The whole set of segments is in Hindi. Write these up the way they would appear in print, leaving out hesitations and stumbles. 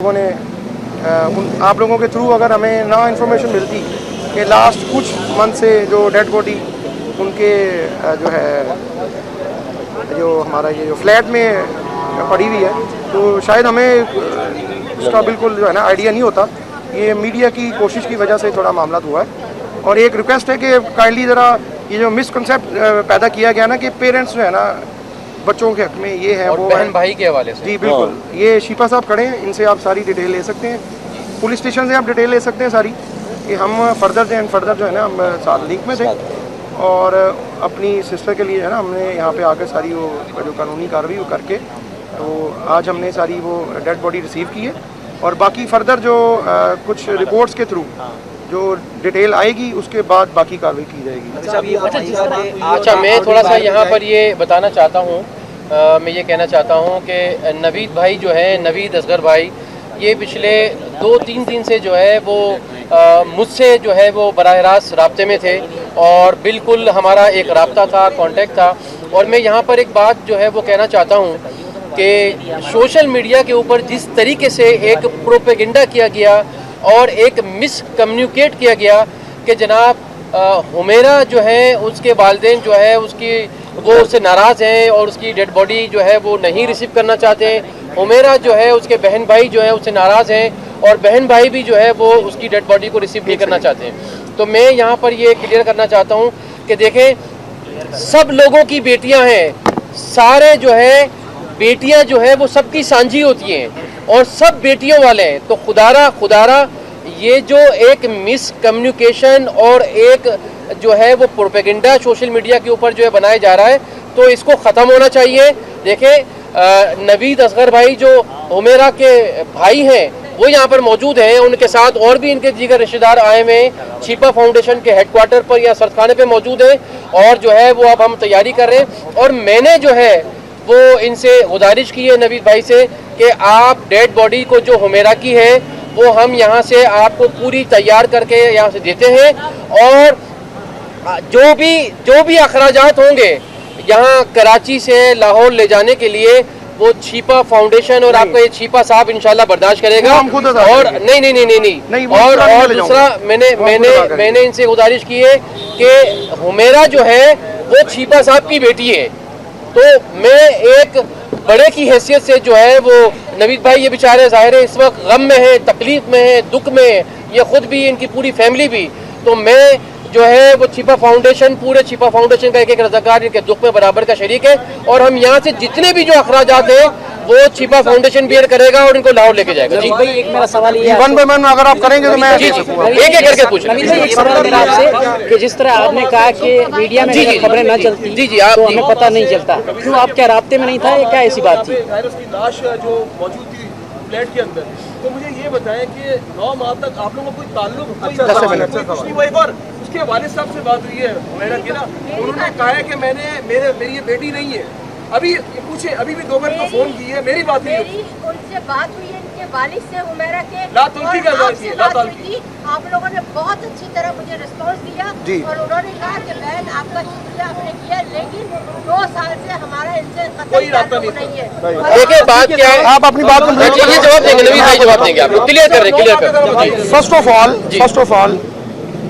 लोगों ने आप लोगों के थ्रू अगर हमें ना इन्फॉर्मेशन मिलती कि लास्ट कुछ मंथ से जो डेड बॉडी उनके जो है जो हमारा ये जो फ्लैट में पड़ी हुई है, तो शायद हमें उसका बिल्कुल जो है ना आइडिया नहीं होता। ये मीडिया की कोशिश की वजह से थोड़ा मामला हुआ है। और एक रिक्वेस्ट है कि काइंडली ज़रा ये जो मिसकंसेप्ट पैदा किया गया ना कि पेरेंट्स जो है ना बच्चों के हक में ये है और वो बहन है। भाई के हवाले से जी बिल्कुल, ये शिपा साहब खड़े हैं, इनसे आप सारी डिटेल ले सकते हैं, पुलिस स्टेशन से आप डिटेल ले सकते हैं सारी, कि हम फर्दर जो है ना हम साथ लिंक में थे और अपनी सिस्टर के लिए है ना हमने यहाँ पे आकर सारी वो जो कानूनी कार्रवाई वो करके तो आज हमने सारी वो डेड बॉडी रिसीव की है। और बाकी फर्दर जो कुछ रिपोर्ट्स के थ्रू जो डिटेल आएगी उसके बाद बाकी कार्रवाई की जाएगी। अच्छा, मैं थोड़ा सा यहाँ पर ये बताना चाहता हूँ, मैं ये कहना चाहता हूँ कि नवीद भाई जो है, नवीद असगर भाई, ये पिछले 2-3 दिन से जो है वो मुझसे जो है वो बराह रास्त राब्ते में थे और बिल्कुल हमारा एक राब्ता था, कांटेक्ट था। और मैं यहाँ पर एक बात जो है वो कहना चाहता हूँ कि सोशल मीडिया के ऊपर जिस तरीके से एक प्रोपेगेंडा किया गया और एक मिस कम्युनिकेट किया गया कि जनाब हुमेरा जो है उसके वालिदैन जो है उसकी वो उससे नाराज़ हैं और उसकी डेड बॉडी जो है वो नहीं रिसीव करना चाहते हैं। हुमेरा जो है उसके बहन भाई जो है उससे नाराज़ हैं और बहन भाई भी जो है वो उसकी डेड बॉडी को रिसीव नहीं करना चाहते हैं। तो मैं यहाँ पर ये क्लियर करना चाहता हूँ कि देखें, सब लोगों की बेटियाँ हैं, सारे जो है बेटियाँ जो है वो सबकी सांझी होती हैं और सब बेटियों वाले हैं। तो खुदारा ये जो एक मिस कम्युनिकेशन और एक जो है वो प्रोपेगेंडा सोशल मीडिया के ऊपर जो है बनाया जा रहा है, तो इसको ख़त्म होना चाहिए। देखें, नवीद असगर भाई जो हुमेरा के भाई हैं वो यहाँ पर मौजूद हैं, उनके साथ और भी इनके दीगर रिश्तेदार आए हुए हैं, छिपा फाउंडेशन के हेडक्वार्टर पर या सरखाने पे मौजूद हैं और जो है वो अब हम तैयारी कर रहे हैं। और मैंने जो है वो इनसे गुजारिश की है नवीद भाई से कि आप डेड बॉडी को जो हुमेरा की है वो हम यहाँ से आपको पूरी तैयार करके यहाँ से देते हैं और जो भी अखराजात होंगे यहाँ कराची से लाहौर ले जाने के लिए वो छिपा फाउंडेशन और आपका ये छिपा साहब इंशाल्लाह बर्दाश्त करेगा। और नहीं और दूसरा मैंने इनसे गुजारिश की है कि हुमेरा जो है वो छिपा साहब की बेटी है। तो मैं एक बड़े की हैसियत से जो है वो नवीद भाई ये बेचारे ज़ाहिर है इस वक्त गम में है, तकलीफ में है, दुख में है, ये खुद भी इनकी पूरी फैमिली भी। तो मैं जो है वो छिपा फाउंडेशन, पूरे छिपा फाउंडेशन का एक रज़ाकार इनके दुख में बराबर का शरीक है और हम यहाँ से जितने भी जो अखराजात हैं वो छिपा फाउंडेशन बियर करेगा और इनको लाहौर लेके जाएगा। जी भाई, एक मेरा सवाल ये है, वन बाय वन अगर आप करेंगे तो मैं एक एक करके पूछ रहे हैं। एक सवाल मेरा आपसे कि जिस तरह आपने कहा कि मीडिया में खबरें ना चलती तो हमें पता नहीं चलता, क्यों आप क्या राब्ते में नहीं था या क्या ऐसी बात थी? उसकी लाश जो मौजूद थी फ्लैट के अंदर, तो मुझे ये बताएं कि 9 माह तक आप लोगों को कोई ताल्लुक कुछ नहीं हुआ। एक और उसके वालिद साहब से बात हुई है हुमैरा की ना, उन्होंने कहा है कि मेरी ये बेटी नहीं है। अभी पूछे, अभी भी 2 बार को फोन की है, मेरी बात नहीं उनसे बात हुई है इनके वालिद से हुमैरा के, लातुल्की का बात की, लातुल्की। आप लोगों ने बहुत अच्छी तरह मुझे रिस्पॉन्स दिया और उन्होंने कहा कि बहन आपका शुक्रिया आपने किया, लेकिन 2 साल से हमारा इनसे कोई रास्ता नहीं है। देखिए बात क्या है, आप अपनी बात ये जवाब देंगे, नवीद भाई जवाब देंगे आपको, क्लियर कर रहे हैं। First of all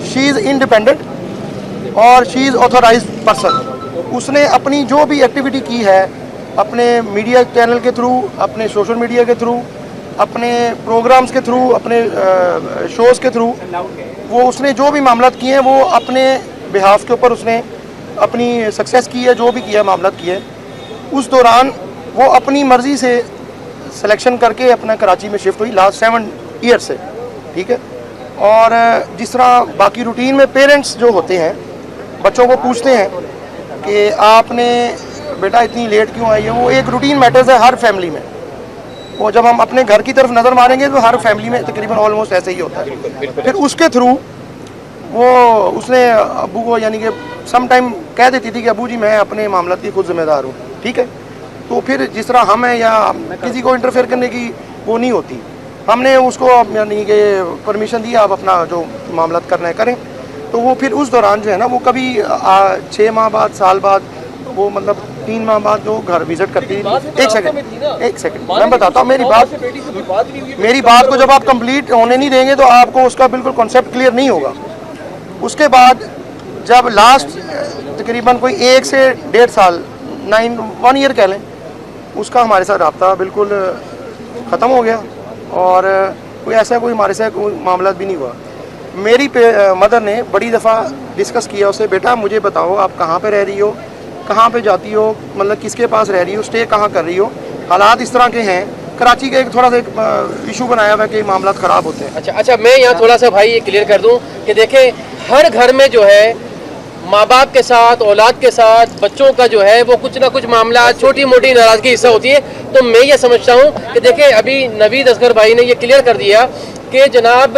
she is independent और शी इज़ ऑथराइज्ड पर्सन। उसने अपनी जो भी एक्टिविटी की है अपने मीडिया चैनल के थ्रू, अपने सोशल मीडिया के थ्रू, अपने प्रोग्राम्स के थ्रू, अपने शोज़ के थ्रू, वो उसने जो भी मामला किए हैं वो अपने बिहाफ के ऊपर उसने अपनी सक्सेस की है, जो भी किया मामला किए हैं। उस दौरान वो अपनी मर्ज़ी से सिलेक्शन करके अपना कराची में शिफ्ट हुई लास्ट 7 ईयर से, ठीक है। और जिस तरह बाकी रूटीन में पेरेंट्स जो होते हैं बच्चों को पूछते हैं कि आपने बेटा इतनी लेट क्यों आई है, वो एक रूटीन मैटर्स है हर फैमिली में। वो जब हम अपने घर की तरफ नज़र मारेंगे तो हर फैमिली में तकरीबन ऑलमोस्ट ऐसे ही होता है। फिर उसके थ्रू वो उसने अबू को यानी कि सम टाइम कह देती थी कि अबू जी मैं अपने मामला की खुद जिम्मेदार हूँ, ठीक है। तो फिर जिस तरह हम हैं या किसी को इंटरफेयर करने की वो नहीं होती, हमने उसको यानी कि परमिशन दी आप अपना जो मामला करना है करें। तो वो फिर उस दौरान जो है ना वो कभी 6 माह बाद, साल बाद वो मतलब 3 माह बाद जो घर विजिट करती थी। बात तो एक सेकंड मैं बताता हूँ, मेरी बात को जब आप कंप्लीट होने नहीं देंगे तो आपको उसका बिल्कुल कॉन्सेप्ट क्लियर नहीं होगा। उसके बाद जब लास्ट तकरीबन कोई 1 से 1.5 साल 1 ईयर कह लें, उसका हमारे साथ रब्ता बिल्कुल ख़त्म हो गया और कोई ऐसा कोई हमारे साथ कोई मामला भी नहीं हुआ। मेरी मदर ने बड़ी दफ़ा डिस्कस किया उससे, बेटा मुझे बताओ आप कहाँ पे रह रही हो, कहाँ पे जाती हो, मतलब किसके पास रह रही हो, स्टे कहाँ कर रही हो। हालात इस तरह के हैं, कराची का एक थोड़ा सा इशू बनाया हुआ है कि मामला ख़राब होते हैं। अच्छा, मैं यहाँ थोड़ा सा भाई ये क्लियर कर दूँ कि देखें, हर घर में जो है माँ बाप के साथ, औलाद के साथ, बच्चों का जो है वो कुछ ना कुछ मामला, छोटी मोटी नाराज़गी हिस्सा होती है। तो मैं ये समझता हूँ कि देखिए, अभी नवीद असगर भाई ने ये क्लियर कर दिया कि जनाब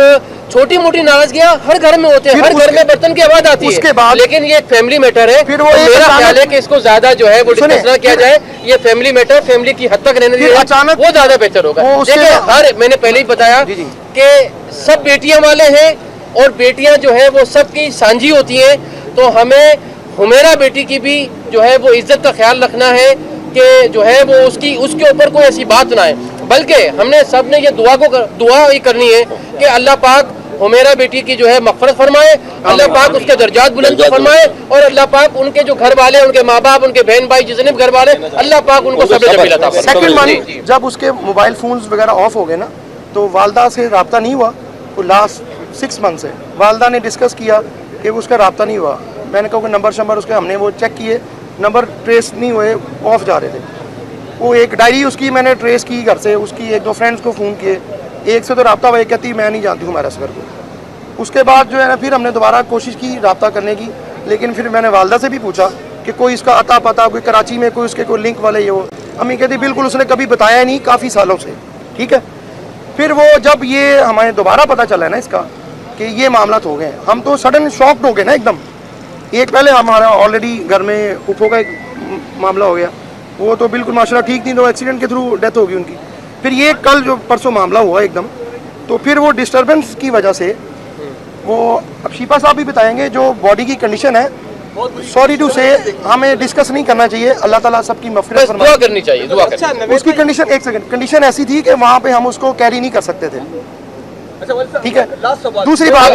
छोटी मोटी नाराजगियाँ हर घर में होते हैं, हर घर में बर्तन की आवाज़ आती है, लेकिन ये एक फैमिली मैटर है। फिर वो मेरा ख्याल है कि इसको ज़्यादा जो है वो डिस्कस ना किया जाए, ये फैमिली मैटर फैमिली की हद तक रहने दिया जाए, वो ज़्यादा बेहतर होगा। देखिए, हर मैंने पहले ही बताया कि सब बेटियाँ वाले हैं और बेटियाँ जो है वो सबकी सांझी होती हैं, तो हमें हुमेरा बेटी की भी जो है वो इज्जत का ख्याल रखना है कि जो है वो उसके ऊपर कोई ऐसी बात ना है। बल्कि हमने सब ने ये दुआ ही करनी है कि अल्लाह पाक हुमेरा बेटी की जो है मग़फ़िरत फरमाए, अल्लाह पाक उसके दर्जात बुलंद फरमाए और अल्लाह पाक उनके जो घर वाले, उनके माँ बाप, उनके बहन भाई, जितने भी घर वाले, अल्लाह पाक उनको सब्र जमील अता फरमाए। सेकंड वन, जब उसके मोबाइल फ़ोन्स वगैरह ऑफ हो गए ना, तो वालदा से रब्ता नहीं हुआ। तो लास्ट 6 मंथ से वालदा ने डिस्कस किया कि उसका रब्ता नहीं हुआ। मैंने कहा कि नंबर उसके हमने वो चेक किए, नंबर ट्रेस नहीं हुए, ऑफ जा रहे थे। वो एक डायरी उसकी मैंने ट्रेस की घर से, उसकी 1-2 फ्रेंड्स को फ़ोन किए, एक से तो रब्ता हुआ, कहती मैं नहीं जानती हूँ हमारे असगर को। उसके बाद जो है ना फिर हमने दोबारा कोशिश की रब्ता करने की, लेकिन फिर मैंने वालदा से भी पूछा कि कोई इसका अता पता, कोई कराची में कोई उसके कोई लिंक वाले ये हो। अम्मी कहती बिल्कुल उसने कभी बताया नहीं काफ़ी सालों से, ठीक है। फिर वो जब ये हमें दोबारा पता चला है ना इसका कि ये मामला हो गए, हम तो सडन शॉक्ड हो गए ना एकदम। एक पहले हमारा ऑलरेडी घर में फूफो का एक मामला हो गया, वो तो बिल्कुल माशाल्लाह ठीक थी, तो एक्सीडेंट के थ्रू डेथ होगी उनकी। फिर ये कल जो परसों मामला हुआ एकदम, तो फिर वो डिस्टर्बेंस की वजह से वो अब शिपा साहब भी बताएंगे जो बॉडी की कंडीशन है, सॉरी टू से हमें डिस्कस नहीं करना चाहिए। अल्लाह ताला सबकी मग़फ़िरत फरमाए, दुआ करनी चाहिए, दुआ करनी। उसकी कंडीशन, एक सेकंड, कंडीशन ऐसी थी कि वहाँ पे हम उसको कैरी नहीं कर सकते थे, ठीक है। दूसरी बात,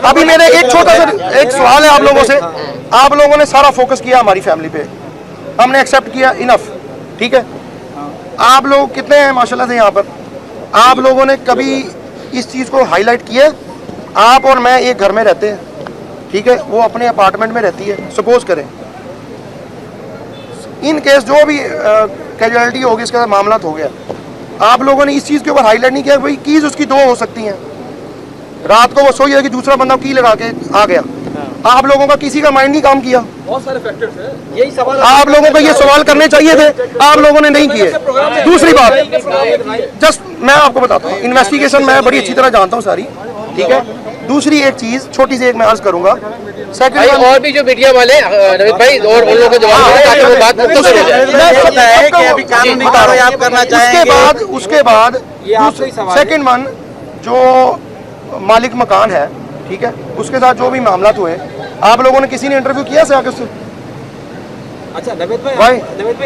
अभी मेरे एक छोटा सा एक सवाल है आप लोगों से। आप लोगों ने सारा फोकस किया हमारी फैमिली पे, हमने एक्सेप्ट किया, इनफ, ठीक है। आप लोग कितने हैं माशाल्लाह से यहाँ पर, आप लोगों ने कभी इस चीज़ को हाईलाइट किया? आप और मैं एक घर में रहते हैं, ठीक है, वो अपने अपार्टमेंट में रहती है, सपोज करें इन केस जो भी कैजुअलिटी होगी, इसका मामला हो गया, आप लोगों ने इस चीज़ के ऊपर हाईलाइट नहीं किया भाई कीज़ उसकी 2 हो सकती हैं। रात को वो सोई है कि दूसरा बंदा की लगा के आ गया, आप लोगों का किसी का माइंड नहीं काम किया। बहुत सारे फैक्टर्स हैं, यही सवाल आप लोगों को ये सवाल करने चाहिए थे, आप लोगों ने नहीं किए। दूसरी बात, जस्ट मैं आपको बताता हूँ, इन्वेस्टिगेशन मैं बड़ी अच्छी तरह जानता हूँ सारी, ठीक है। दूसरी एक चीज़ छोटी सी एक मैं अर्ज करूँगा, भाई और भी जो मीडिया वाले नवीद भाई और उन लोगों के जवाब दें ताकि वो बात मुख्तसर हो जाए। उसके बाद सेकंड वन, जो मालिक मकान है, ठीक है, उसके साथ जो भी मामला हुए, आप लोगों ने किसी ने इंटरव्यू किया से आगे उससे? अच्छा नवीद भाई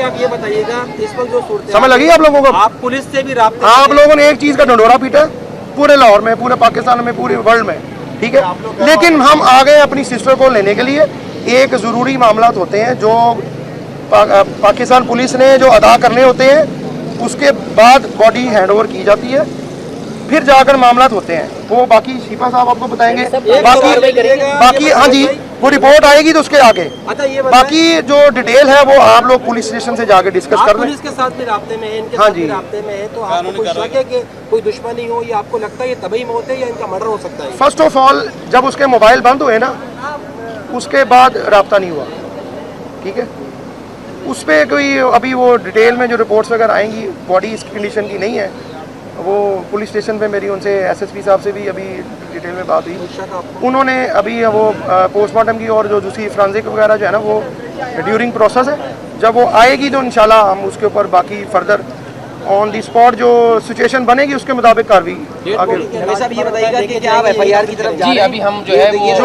आप ये बताइएगा, इस वक्त जो सूरत समझ लगी आप लोगों को? आप पुलिस से भी राब्ते, आप लोगों ने एक चीज़ का ढंढोरा पीटा पूरे लाहौर में, पूरे पाकिस्तान में, पूरे वर्ल्ड में, ठीक है। लेकिन हम आ गए अपनी सिस्टर को लेने के लिए। एक ज़रूरी मामला होते हैं जो पाकिस्तान पुलिस ने जो अदा करने होते हैं, उसके बाद बॉडी हैंडओवर की जाती है, फिर जाकर मामला होते हैं। वो बाकी शिफा साहब आपको बताएंगे, बाकी हाँ जी, वो रिपोर्ट आएगी तो उसके आगे बाकी जो डिटेल है वो आप लोग पुलिस स्टेशन से जाके डिस्कस कर लें। पुलिस के साथ भी राब्ते में है, इनके हाँ साथ भी राब्ते में है, तो आपको कोई शक है कि कोई दुश्मनी हो, या आपको लगता है ये तभी मौत है या इनका मर्डर हो सकता है? फर्स्ट ऑफ ऑल जब उसके मोबाइल बंद हुए ना, उसके बाद राब्ता नहीं हुआ, ठीक है। उस पर कोई अभी वो डिटेल में जो रिपोर्ट्स वगैरह आएंगी, बॉडी इस कंडीशन की नहीं है। वो पुलिस स्टेशन पे मेरी उनसे एसएसपी साहब से भी अभी डिटेल में बात हुई, उन्होंने अभी वो पोस्टमार्टम की और जो दूसरी फ्रांसिक वगैरह जो है ना वो ड्यूरिंग प्रोसेस है। जब वो आएगी तो इंशाल्लाह हम उसके ऊपर बाकी फर्दर ऑन दी स्पॉट जो सिचुएशन बनेगी उसके मुताबिक कार्रवाई आगे। रमेश साहब ये बताइएगा कि क्या आप एफआईआर की तरफ जा जी रहे हैं? अभी हम जो है वो जो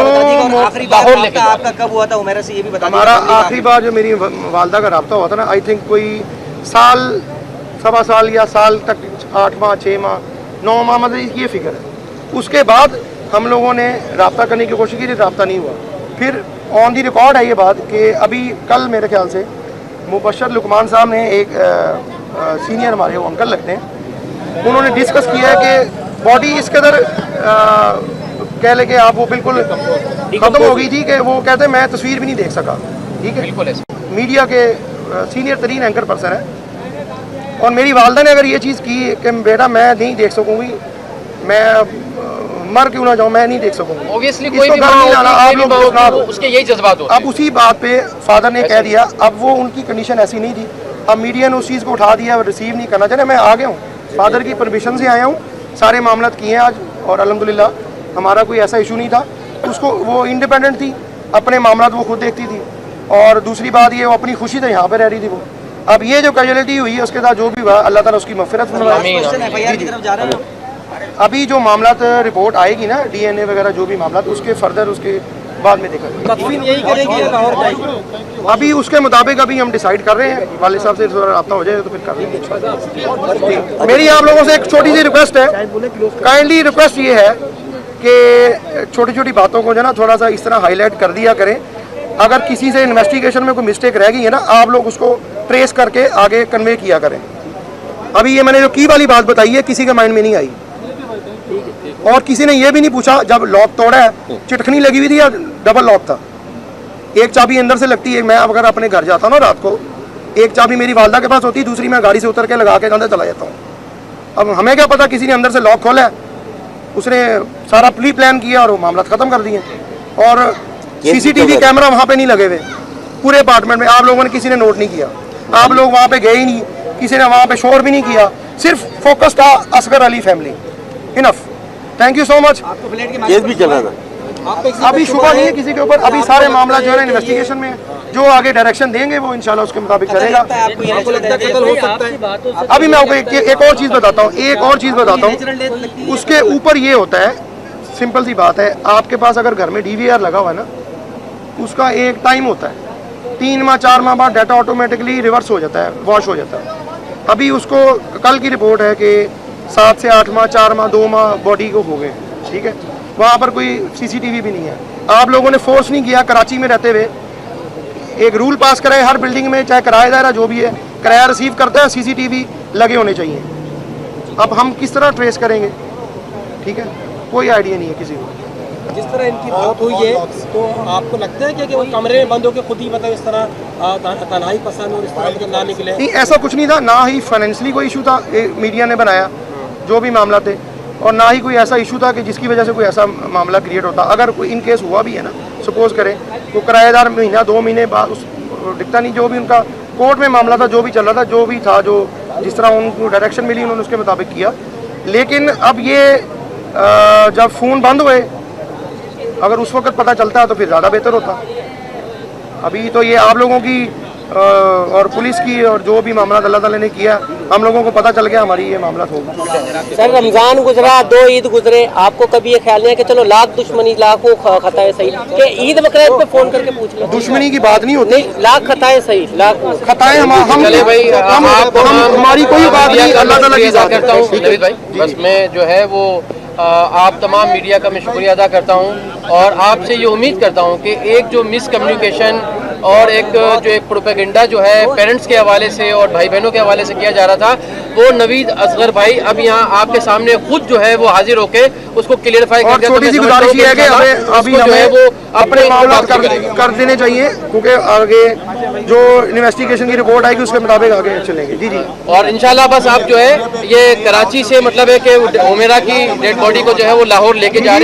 आखिरी बार लाहौर लेके आपका कब हुआ था उमेरा से, ये भी बता दीजिए। हमारा आखिरी बार जो मेरी वालदा का रब्ता हुआ था ना, आई थिंक कोई साल, सवा साल या साल तक, 8 माह, 6 माह, 9 माह, मतलब ये फिगर है। उसके बाद हम लोगों ने रब्ता करने की कोशिश की, रब्ता नहीं हुआ। फिर ऑन दी रिकॉर्ड है ये बात कि अभी कल मेरे ख्याल से मुबशर लुकमान साहब ने एक सीनियर हमारे वो अंकल लगते हैं, उन्होंने डिस्कस किया है कि बॉडी इस कदर कह ले कि आप वो बिल्कुल ख़त्म हो गई थी कि वो कहते हैं मैं तस्वीर भी नहीं देख सका। ठीक है, बिल्कुल ऐसे। मीडिया के सीनियर तरीन एंकर पर्सन है और मेरी वालदा ने अगर ये चीज़ की कि बेटा मैं नहीं देख सकूँगी, मैं मर क्यों ना जाऊँ, मैं नहीं देख सकूँगी। ऑब्वियसली इसको कोई भी घर नहीं लाना, आप लोग देखना। उसके यही जज्बात होते अब उसी बात पे फादर ने कह दिया, अब वो उनकी कंडीशन ऐसी नहीं थी, अब मीडिया ने उस चीज़ को उठा दिया और रिसीव नहीं करना चाहिए। मैं आ गया हूँ, फादर की परमिशन से आया हूँ, सारे मामला किए हैं आज और अल्हम्दुलिल्लाह हमारा कोई ऐसा इशू नहीं था। उसको वो इंडिपेंडेंट थी, अपने मामला वो खुद देखती थी और दूसरी बात ये वो अपनी खुशी से यहाँ पर रह रही थी वो। अब ये जो कैजुअलिटी हुई है उसके साथ जो भी हुआ अल्लाह ताला उसकी मग़फ़िरत फरमाए। एफआईआर की तरफ जा रहे हैं? अभी जो मामला रिपोर्ट आएगी ना, डीएनए वगैरह जो भी मामला, उसके फर्दर उसके बाद में देखा तकफीन यही करेगी या लाहौर जाएगी? अभी उसके मुताबिक अभी हम डिसाइड कर रहे हैं। वाले साहब से थोड़ा रब्ता हो जाए तो फिर कर लेंगे। मेरी आप लोगों से एक छोटी सी रिक्वेस्ट है, काइंडली रिक्वेस्ट ये है कि छोटी छोटी बातों को जो ना थोड़ा सा इस तरह हाईलाइट कर दिया करें। अगर किसी से इन्वेस्टिगेशन में कोई मिस्टेक रह गई है ना, आप लोग उसको ट्रेस करके आगे कन्वे किया करें। अभी ये मैंने जो की वाली बात बताई है किसी के माइंड में नहीं आई और किसी ने ये भी नहीं पूछा जब लॉक तोड़ा है चिटखनी लगी हुई थी या डबल लॉक था। एक चाबी अंदर से लगती है, मैं अगर अपने घर जाता ना रात को, एक चाबी मेरी वालदा के पास होती, दूसरी मैं गाड़ी से उतर के लगा के अंदर चला जाता हूँ। अब हमें क्या पता किसी ने अंदर से लॉक खोला है, उसने सारा प्री प्लान किया और वो मामला ख़त्म कर दिए। और सीसीटीवी कैमरा वहाँ पे नहीं लगे हुए पूरे अपार्टमेंट में, आप लोगों ने किसी ने नोट नहीं किया, आप लोग वहाँ पे गए ही नहीं, किसी ने वहाँ पे शोर भी नहीं किया, सिर्फ फोकस था Asgar Ali family. Enough, thank you so much. Case भी चल रहा था अभी शुबा नहीं है किसी के ऊपर, अभी सारे मामला जो है इन्वेस्टिगेशन में, जो आगे डायरेक्शन देंगे वो इंशाल्लाह उसके मुताबिक चलेगा। आपको लगता है कत्ल हो सकता है? अभी मैं आपको एक और चीज़ बताता हूँ, उसके ऊपर ये होता है, सिंपल सी बात है, आपके पास अगर घर में DVR लगा हुआ है ना, उसका एक टाइम होता है, 3 माह 4 माह बाद डाटा ऑटोमेटिकली रिवर्स हो जाता है, वॉश हो जाता है। अभी उसको कल की रिपोर्ट है कि 7 से 8 माह, 4 माह, 2 माह बॉडी को हो गए। ठीक है, वहाँ पर कोई CCTV भी नहीं है। आप लोगों ने फोर्स नहीं किया, कराची में रहते हुए एक रूल पास कराए, हर बिल्डिंग में चाहे किराएदार है जो भी है, किराया रिसीव करता है, CCTV लगे होने चाहिए। अब हम किस तरह ट्रेस करेंगे? ठीक है, कोई आइडिया नहीं है किसी को। जिस तरह इनकी मौत हुई है तो आपको लगता है कि वो कमरे में बंद होकर खुद ही मतलब इस तरह तन्हाई पसंद और इस तरह के ना निकले? नहीं, ऐसा कुछ नहीं था, ना ही फाइनेंशियली कोई इशू था मीडिया ने बनाया जो भी मामला थे, और ना ही कोई ऐसा इशू था कि जिसकी वजह से कोई ऐसा मामला क्रिएट होता। अगर कोई इन केस हुआ भी है ना, सपोज करें तो किराएदार महीना 2 महीने बाद उस दिखता नहीं, जो भी उनका कोर्ट में मामला था, जो भी चल रहा था, जो भी था, जो जिस तरह उनको डायरेक्शन मिली उन्होंने उसके मुताबिक किया। लेकिन अब ये जब फ़ोन बंद हुए, अगर उस वक्त पता चलता है तो फिर ज़्यादा बेहतर होता। अभी तो ये आप लोगों की और पुलिस की और जो भी मामला अल्लाह ताला ने किया, हम लोगों को पता चल गया, हमारी ये मामला होगा। सर रमजान गुजरा, 2 ईद गुजरे, आपको कभी ये ख्याल नहीं है कि चलो लाख दुश्मनी लाखों खताएं सही कि ईद बकरीद पे फोन करके पूछ लो? दुश्मनी की बात नहीं होती, नहीं, लाख खताएं सही, लाख खताएं हमारी कोई बात नहीं, अल्लाह ताला की ज़ात करता हूँ। नवीद भाई, बस मैं जो है वो आप तमाम मीडिया का मैं शुक्रिया अदा करता हूँ और आपसे ये उम्मीद करता हूँ कि एक जो मिसकम्युनिकेशन और एक जो एक प्रोपेगेंडा जो है पेरेंट्स के हवाले से और भाई बहनों के हवाले से किया जा रहा था, वो नवीद असगर भाई अब यहाँ आपके सामने खुद जो है वो हाजिर होके उसको क्लियरफाई कर दिया। छोटी सी गुजारिश ये है कि अभी जो है वो अपने मामला कर देने चाहिए, क्योंकि आगे जो इन्वेस्टिगेशन की रिपोर्ट आएगी उसके मुताबिक आगे चलेंगे। जी जी, और इंशाल्लाह बस आप जो है ये कराची से मतलब है कि उमेरा की डेड बॉडी को जो है वो लाहौर लेके जा रहे हैं।